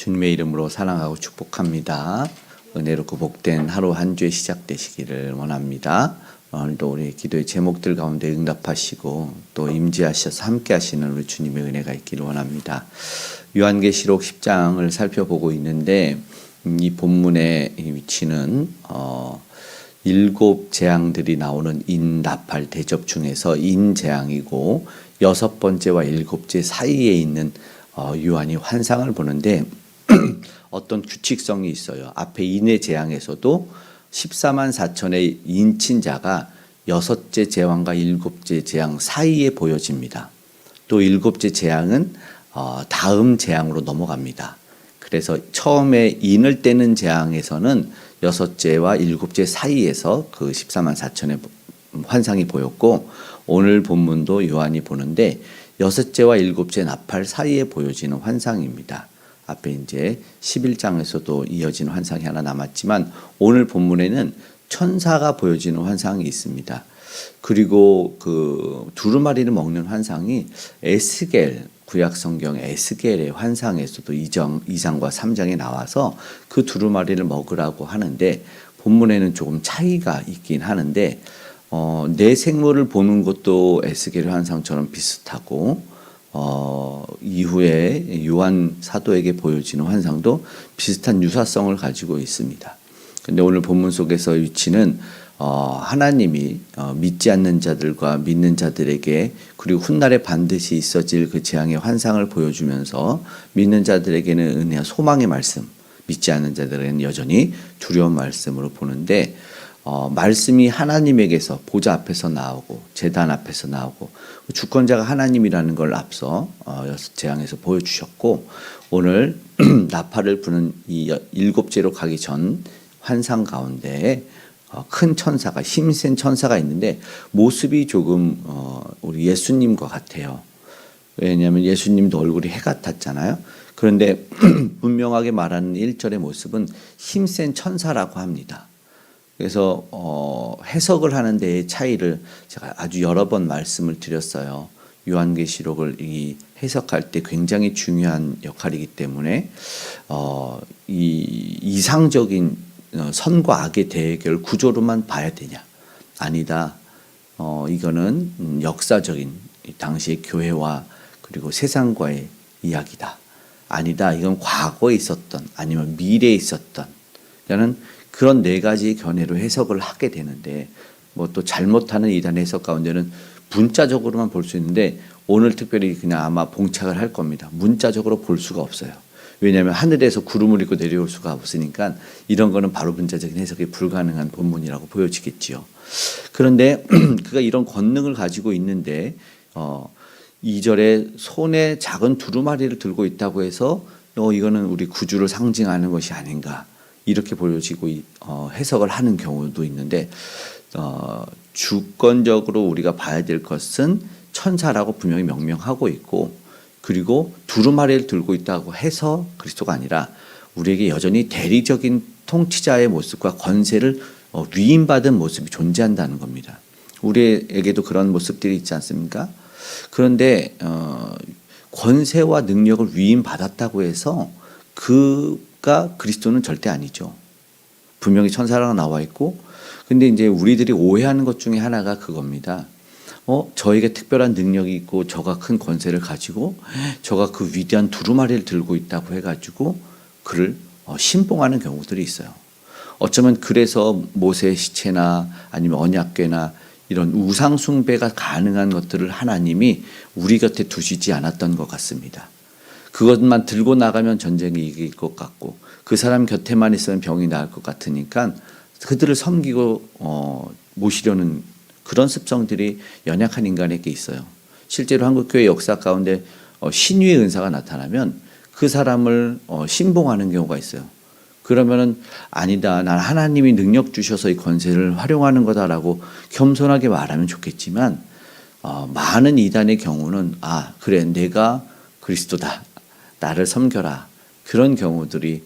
주님의 이름으로 사랑하고 축복합니다. 은혜롭고 복된 하루 한 주에 시작되시기를 원합니다. 오늘도 우리 기도의 제목들 가운데 응답하시고 또 임재하셔서 함께 하시는 우리 주님의 은혜가 있기를 원합니다. 요한계시록 10장을 살펴보고 있는데 이 본문의 위치는 7 재앙들이 나오는 인나팔 대접 중에서 인재앙이고 6번째와 7째 사이에 있는 요한이 환상을 보는데 어떤 규칙성이 있어요. 앞에 인의 재앙에서도 14만 4천의 인친자가 6째 재앙과 7째 재앙 사이에 보여집니다. 또 7째 재앙은 다음 재앙으로 넘어갑니다. 그래서 처음에 인을 떼는 재앙에서는 6째와 7째 사이에서 그 14만 4천의 환상이 보였고, 오늘 본문도 요한이 보는데 6째와 7째 나팔 사이에 보여지는 환상입니다. 앞에 이제 11장에서도 이어지는 환상이 하나 남았지만 오늘 본문에는 천사가 보여지는 환상이 있습니다. 그리고 그 두루마리를 먹는 환상이 에스겔, 구약 성경의 에스겔의 환상에서도 2장과 3장에 나와서 그 두루마리를 먹으라고 하는데, 본문에는 조금 차이가 있긴 하는데 내 생물을 보는 것도 에스겔의 환상처럼 비슷하고 이후에 요한 사도에게 보여지는 환상도 비슷한 유사성을 가지고 있습니다. 근데 오늘 본문 속에서 위치는 하나님이 믿지 않는 자들과 믿는 자들에게, 그리고 훗날에 반드시 있어질 그 재앙의 환상을 보여주면서 믿는 자들에게는 은혜와 소망의 말씀, 믿지 않는 자들에게는 여전히 두려운 말씀으로 보는데, 말씀이 하나님에게서 보좌 앞에서 나오고 제단 앞에서 나오고 주권자가 하나님이라는 걸 앞서 재앙에서 보여주셨고, 오늘 나팔을 부는 이 7제로 가기 전 환상 가운데 큰 천사가, 힘센 천사가 있는데 모습이 조금 우리 예수님과 같아요. 왜냐하면 예수님도 얼굴이 해 같았잖아요. 그런데 분명하게 말하는 1절의 모습은 힘센 천사라고 합니다. 그래서 해석을 하는 데의 차이를 제가 아주 여러 번 말씀을 드렸어요. 요한계시록을 해석할 때 굉장히 중요한 역할이기 때문에 이 이상적인 선과 악의 대결 구조로만 봐야 되냐? 아니다. 이거는 역사적인 당시의 교회와 그리고 세상과의 이야기다. 아니다. 이건 과거에 있었던 아니면 미래에 있었던, 저는 그런 4가지 견해로 해석을 하게 되는데, 뭐 또 잘못하는 이단 해석 가운데는 문자적으로만 볼 수 있는데, 오늘 특별히 그냥 아마 봉착을 할 겁니다. 문자적으로 볼 수가 없어요. 왜냐하면 하늘에서 구름을 입고 내려올 수가 없으니까 이런 거는 바로 문자적인 해석이 불가능한 본문이라고 보여지겠지요. 그런데 그가 이런 권능을 가지고 있는데 2절에 손에 작은 두루마리를 들고 있다고 해서 이거는 우리 구주를 상징하는 것이 아닌가, 이렇게 보여지고 해석을 하는 경우도 있는데, 주권적으로 우리가 봐야 될 것은 천사라고 분명히 명명하고 있고, 그리고 두루마리를 들고 있다고 해서 그리스도가 아니라 우리에게 여전히 대리적인 통치자의 모습과 권세를 위임받은 모습이 존재한다는 겁니다. 우리에게도 그런 모습들이 있지 않습니까? 그런데 권세와 능력을 위임받았다고 해서 그가 그리스도는 절대 아니죠. 분명히 천사라고 나와 있고, 근데 이제 우리들이 오해하는 것 중에 하나가 그겁니다. 저에게 특별한 능력이 있고 저가 큰 권세를 가지고 저가 그 위대한 두루마리를 들고 있다고 해가지고 그를 신봉하는 경우들이 있어요. 어쩌면 그래서 모세의 시체나 아니면 언약궤나 이런 우상 숭배가 가능한 것들을 하나님이 우리 곁에 두시지 않았던 것 같습니다. 그것만 들고 나가면 전쟁이 이길 것 같고, 그 사람 곁에만 있으면 병이 나을 것 같으니까 그들을 섬기고 모시려는 그런 습성들이 연약한 인간에게 있어요. 실제로 한국교회 역사 가운데 신유의 은사가 나타나면 그 사람을 신봉하는 경우가 있어요. 그러면은 아니다, 난 하나님이 능력 주셔서 이 권세를 활용하는 거다라고 겸손하게 말하면 좋겠지만, 많은 이단의 경우는 그래, 내가 그리스도다, 나를 섬겨라, 그런 경우들이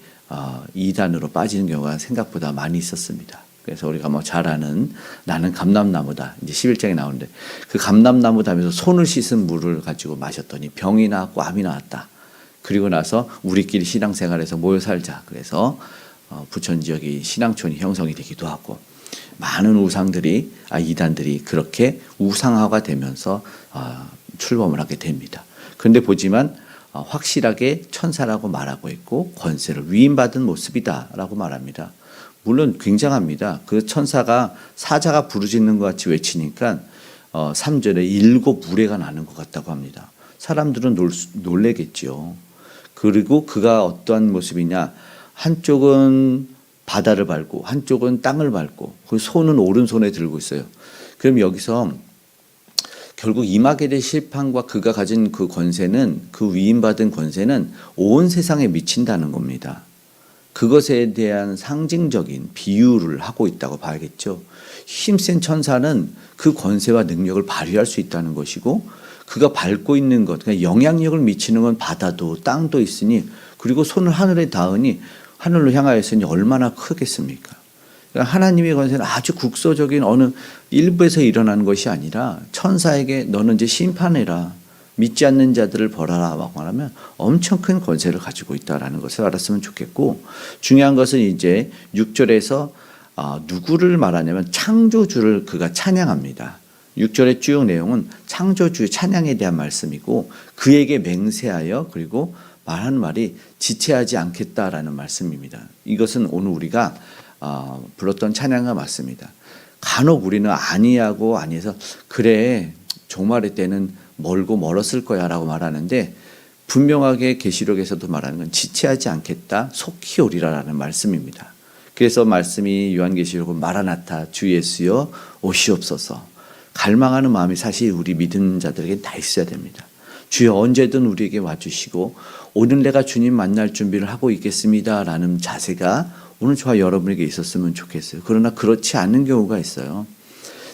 이단으로 빠지는 경우가 생각보다 많이 있었습니다. 그래서 우리가 뭐 잘 아는 나는 감람나무다, 이제 11장에 나오는데, 그 감람나무 담에서 손을 씻은 물을 가지고 마셨더니 병이 나았고 암이 나았다. 그리고 나서 우리끼리 신앙생활에서 모여 살자. 그래서 부천 지역이 신앙촌이 형성이 되기도 하고 많은 우상들이 이단들이 그렇게 우상화가 되면서 출범을 하게 됩니다. 그런데 보지만 확실하게 천사라고 말하고 있고 권세를 위임받은 모습이다라고 말합니다. 물론 굉장합니다. 그 천사가 사자가 부르짖는 것 같이 외치니까 3절에 7 무례가 나는 것 같다고 합니다. 사람들은 놀래겠죠. 그리고 그가 어떠한 모습이냐, 한쪽은 바다를 밟고 한쪽은 땅을 밟고 그 손은 오른손에 들고 있어요. 그럼 여기서 결국 임하게 될 심판과 그가 가진 그 권세는, 그 위임받은 권세는 온 세상에 미친다는 겁니다. 그것에 대한 상징적인 비유를 하고 있다고 봐야겠죠. 힘센 천사는 그 권세와 능력을 발휘할 수 있다는 것이고, 그가 밟고 있는 것, 그러니까 영향력을 미치는 건 바다도 땅도 있으니, 그리고 손을 하늘에 닿으니 하늘로 향하였으니 얼마나 크겠습니까? 그러니까 하나님의 권세는 아주 국소적인 어느 일부에서 일어나는 것이 아니라 천사에게 너는 이제 심판해라, 믿지 않는 자들을 벌하라 라고 말하면 엄청 큰 권세를 가지고 있다는 것을 알았으면 좋겠고, 중요한 것은 이제 6절에서 누구를 말하냐면 창조주를 그가 찬양합니다. 6절의 쭉 내용은 창조주의 찬양에 대한 말씀이고, 그에게 맹세하여 그리고 말하는 말이 지체하지 않겠다라는 말씀입니다. 이것은 오늘 우리가 불렀던 찬양과 맞습니다. 간혹 우리는 아니하고 아니해서 그래 종말의 때는 멀고 멀었을 거야 라고 말하는데, 분명하게 계시록에서도 말하는 건 지체하지 않겠다, 속히 오리라 라는 말씀입니다. 그래서 말씀이 요한계시록은 마라나타, 주 예수여 오시옵소서, 갈망하는 마음이 사실 우리 믿는 자들에게 다 있어야 됩니다. 주여 언제든 우리에게 와주시고 오늘 내가 주님 만날 준비를 하고 있겠습니다 라는 자세가 오늘 저와 여러분에게 있었으면 좋겠어요. 그러나 그렇지 않은 경우가 있어요.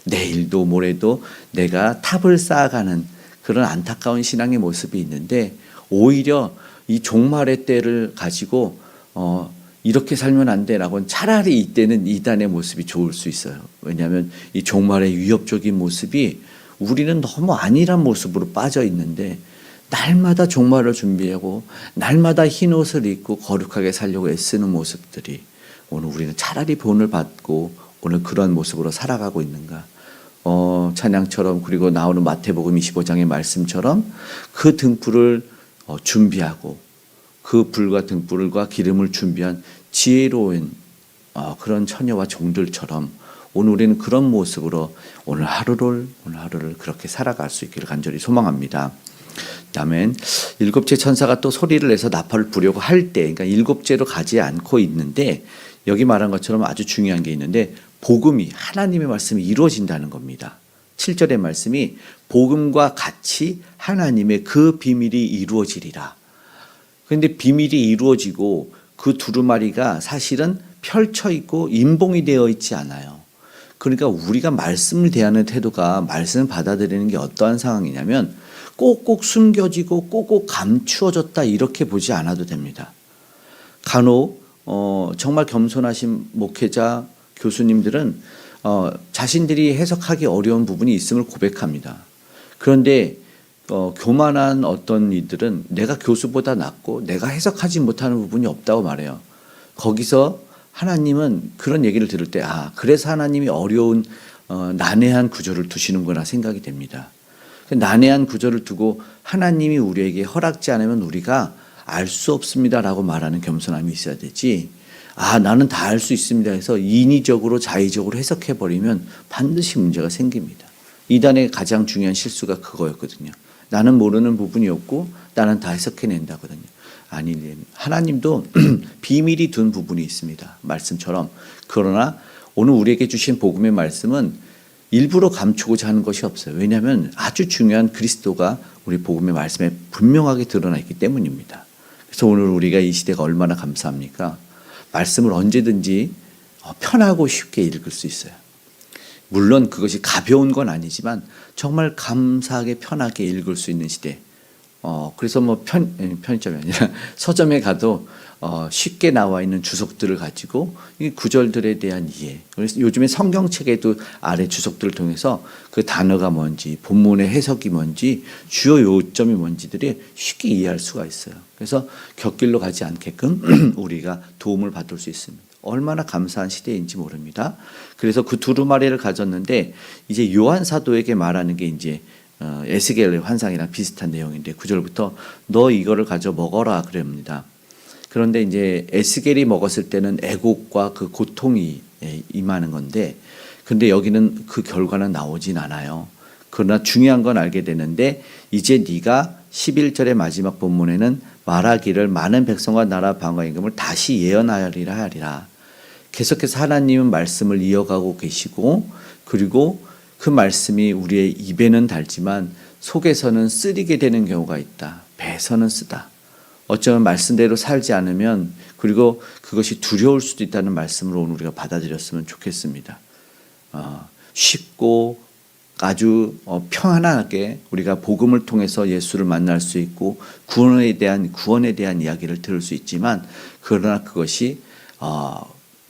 내일도 모레도 내가 탑을 쌓아가는 그런 안타까운 신앙의 모습이 있는데, 오히려 이 종말의 때를 가지고 이렇게 살면 안 돼라고는 차라리 이때는 이단의 모습이 좋을 수 있어요. 왜냐하면 이 종말의 위협적인 모습이 우리는 너무 안일한 모습으로 빠져 있는데, 날마다 종말을 준비하고 날마다 흰 옷을 입고 거룩하게 살려고 애쓰는 모습들이 오늘 우리는 차라리 본을 받고 오늘 그런 모습으로 살아가고 있는가. 찬양처럼, 그리고 나오는 마태복음 25장의 말씀처럼 그 등불을 준비하고 그 불과 등불과 기름을 준비한 지혜로운 그런 처녀와 종들처럼 오늘 우리는 그런 모습으로 오늘 하루를 그렇게 살아갈 수 있기를 간절히 소망합니다. 다음엔 7째 천사가 또 소리를 내서 나팔을 부려고 할 때, 그러니까 7째로 가지 않고 있는데, 여기 말한 것처럼 아주 중요한 게 있는데, 복음이, 하나님의 말씀이 이루어진다는 겁니다. 7절의 말씀이 복음과 같이 하나님의 그 비밀이 이루어지리라. 그런데 비밀이 이루어지고 그 두루마리가 사실은 펼쳐 있고 임봉이 되어 있지 않아요. 그러니까 우리가 말씀을 대하는 태도가, 말씀을 받아들이는 게 어떠한 상황이냐면 꼭꼭 숨겨지고 꼭꼭 감추어졌다 이렇게 보지 않아도 됩니다. 간혹 정말 겸손하신 목회자, 교수님들은 자신들이 해석하기 어려운 부분이 있음을 고백합니다. 그런데 교만한 어떤 이들은 내가 교수보다 낫고 내가 해석하지 못하는 부분이 없다고 말해요. 거기서 하나님은 그런 얘기를 들을 때 그래서 하나님이 어려운 난해한 구조를 두시는구나 생각이 됩니다. 난해한 구조를 두고 하나님이 우리에게 허락지 않으면 우리가 알 수 없습니다라고 말하는 겸손함이 있어야 되지, 나는 다 알 수 있습니다 해서 인위적으로 자의적으로 해석해버리면 반드시 문제가 생깁니다. 이단의 가장 중요한 실수가 그거였거든요. 나는 모르는 부분이 없고 나는 다 해석해낸다거든요. 아니, 하나님도 비밀이 둔 부분이 있습니다. 말씀처럼. 그러나 오늘 우리에게 주신 복음의 말씀은 일부러 감추고자 하는 것이 없어요. 왜냐하면 아주 중요한 그리스도가 우리 복음의 말씀에 분명하게 드러나 있기 때문입니다. 그래서 오늘 우리가 이 시대가 얼마나 감사합니까? 말씀을 언제든지 편하고 쉽게 읽을 수 있어요. 물론 그것이 가벼운 건 아니지만 정말 감사하게 편하게 읽을 수 있는 시대. 그래서 뭐 편의점이 아니라 서점에 가도 쉽게 나와 있는 주석들을 가지고 이 구절들에 대한 이해. 그래서 요즘에 성경책에도 아래 주석들을 통해서 그 단어가 뭔지, 본문의 해석이 뭔지, 주요 요점이 뭔지들이 쉽게 이해할 수가 있어요. 그래서 곁길로 가지 않게끔 우리가 도움을 받을 수 있습니다. 얼마나 감사한 시대인지 모릅니다. 그래서 그 두루마리를 가졌는데 이제 요한 사도에게 말하는 게 이제 에스겔의 환상이랑 비슷한 내용인데 9절부터 너 이거를 가져 먹어라 그럽니다. 그런데 이제 에스겔이 먹었을 때는 애곡과 그 고통이 임하는 건데 근데 여기는 그 결과는 나오진 않아요. 그러나 중요한 건 알게 되는데 이제 네가 11절의 마지막 본문에는 말하기를 많은 백성과 나라 방어 임금을 다시 예언하리라 하리라. 계속해서 하나님은 말씀을 이어가고 계시고 그리고 그 말씀이 우리의 입에는 달지만 속에서는 쓰리게 되는 경우가 있다. 배에서는 쓰다. 어쩌면 말씀대로 살지 않으면 그리고 그것이 두려울 수도 있다는 말씀으로 오늘 우리가 받아들였으면 좋겠습니다. 쉽고 아주 평안하게 우리가 복음을 통해서 예수를 만날 수 있고 구원에 대한 이야기를 들을 수 있지만 그러나 그것이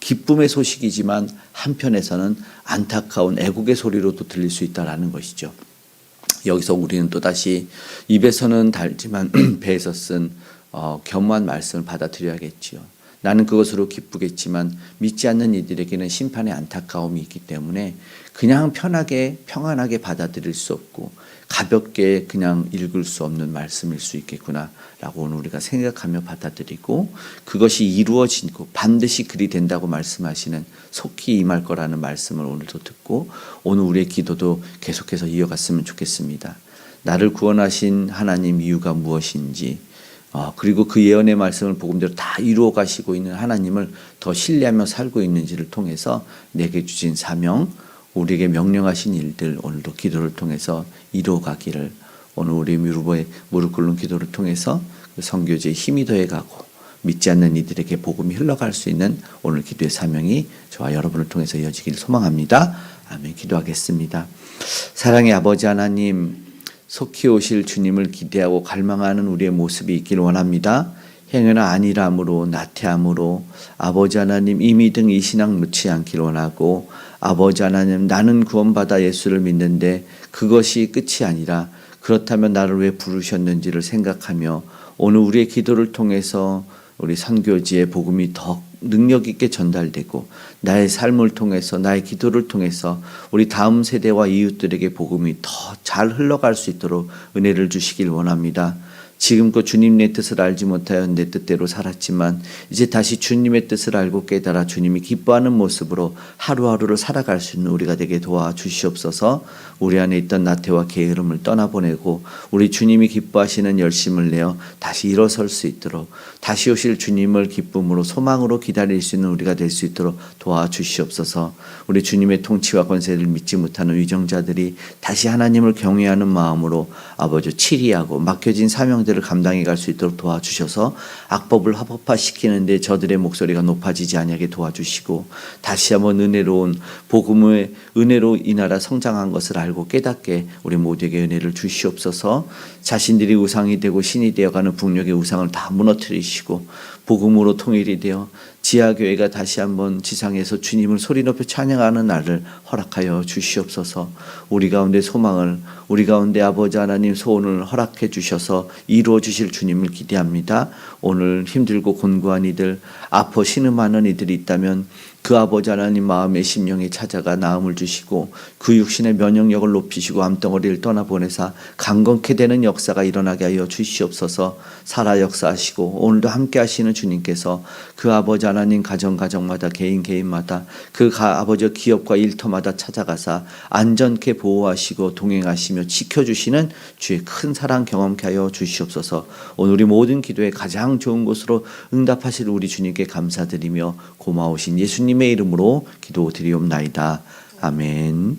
기쁨의 소식이지만 한편에서는 안타까운 애국의 소리로도 들릴 수 있다라는 것이죠. 여기서 우리는 또다시 입에서는 달지만 배에서 쓴 겸허한 말씀을 받아들여야겠지요. 나는 그것으로 기쁘겠지만 믿지 않는 이들에게는 심판의 안타까움이 있기 때문에 그냥 편하게 평안하게 받아들일 수 없고 가볍게 그냥 읽을 수 없는 말씀일 수 있겠구나라고 오늘 우리가 생각하며 받아들이고 그것이 이루어지고 반드시 그리 된다고 말씀하시는 속히 임할 거라는 말씀을 오늘도 듣고 오늘 우리의 기도도 계속해서 이어갔으면 좋겠습니다. 나를 구원하신 하나님 이유가 무엇인지 그리고 그 예언의 말씀을 복음대로 다 이루어 가시고 있는 하나님을 더 신뢰하며 살고 있는지를 통해서 내게 주신 사명 우리에게 명령하신 일들 오늘도 기도를 통해서 이루어가기를 오늘 우리 무릎 꿇는 기도를 통해서 그 선교제의 힘이 더해가고 믿지 않는 이들에게 복음이 흘러갈 수 있는 오늘 기도의 사명이 저와 여러분을 통해서 이어지기를 소망합니다. 아멘. 기도하겠습니다. 사랑의 아버지 하나님 속히 오실 주님을 기대하고 갈망하는 우리의 모습이 있기를 원합니다. 행여나 안일함으로 나태함으로 아버지 하나님 이 믿음 이 신앙 놓지 않기를 원하고 아버지 하나님 나는 구원받아 예수를 믿는데 그것이 끝이 아니라 그렇다면 나를 왜 부르셨는지를 생각하며 오늘 우리의 기도를 통해서 우리 선교지의 복음이 더 능력 있게 전달되고 나의 삶을 통해서 나의 기도를 통해서 우리 다음 세대와 이웃들에게 복음이 더 잘 흘러갈 수 있도록 은혜를 주시길 원합니다. 지금껏 주님의 뜻을 알지 못하여 내 뜻대로 살았지만 이제 다시 주님의 뜻을 알고 깨달아 주님이 기뻐하는 모습으로 하루하루를 살아갈 수 있는 우리가 되게 도와주시옵소서. 우리 안에 있던 나태와 게으름을 떠나보내고 우리 주님이 기뻐하시는 열심을 내어 다시 일어설 수 있도록 다시 오실 주님을 기쁨으로 소망으로 기다릴 수 있는 우리가 될 수 있도록 도와주시옵소서. 우리 주님의 통치와 권세를 믿지 못하는 위정자들이 다시 하나님을 경외하는 마음으로 아버지 치리하고 맡겨진 사명들을 감당해 갈 수 있도록 도와주셔서 악법을 합법화시키는데 저들의 목소리가 높아지지 아니하게 도와주시고 다시 한번 은혜로운 복음의 은혜로 이 나라 성장한 것을 알고 깨닫게 우리 모두에게 은혜를 주시옵소서. 자신들이 우상이 되고 신이 되어가는 북녘의 우상을 다 무너뜨리시고 복음으로 통일이 되어 지하교회가 다시 한번 지상에서 주님을 소리 높여 찬양하는 날을 허락하여 주시옵소서. 우리 가운데 소망을 우리 가운데 아버지 하나님 소원을 허락해 주셔서 이루어 주실 주님을 기대합니다. 오늘 힘들고 곤고한 이들 아파 신음하는 이들이 있다면 그 아버지 하나님 마음의 심령에 찾아가 나음을 주시고 그 육신의 면역력을 높이시고 암덩어리를 떠나보내사 강건케 되는 역사가 일어나게 하여 주시옵소서. 살아 역사하시고 오늘도 함께 하시는 주님께서 그 아버지 하나님 가정마다 개인마다 그 아버지 기업과 일터마다 찾아가사 안전케 보호하시고 동행하시며 지켜주시는 주의 큰 사랑 경험케 하여 주시옵소서. 오늘 우리 모든 기도에 가장 좋은 곳으로 응답하실 우리 주님께 감사드리며 고마우신 예수님의 이름으로 기도드리옵나이다. 아멘.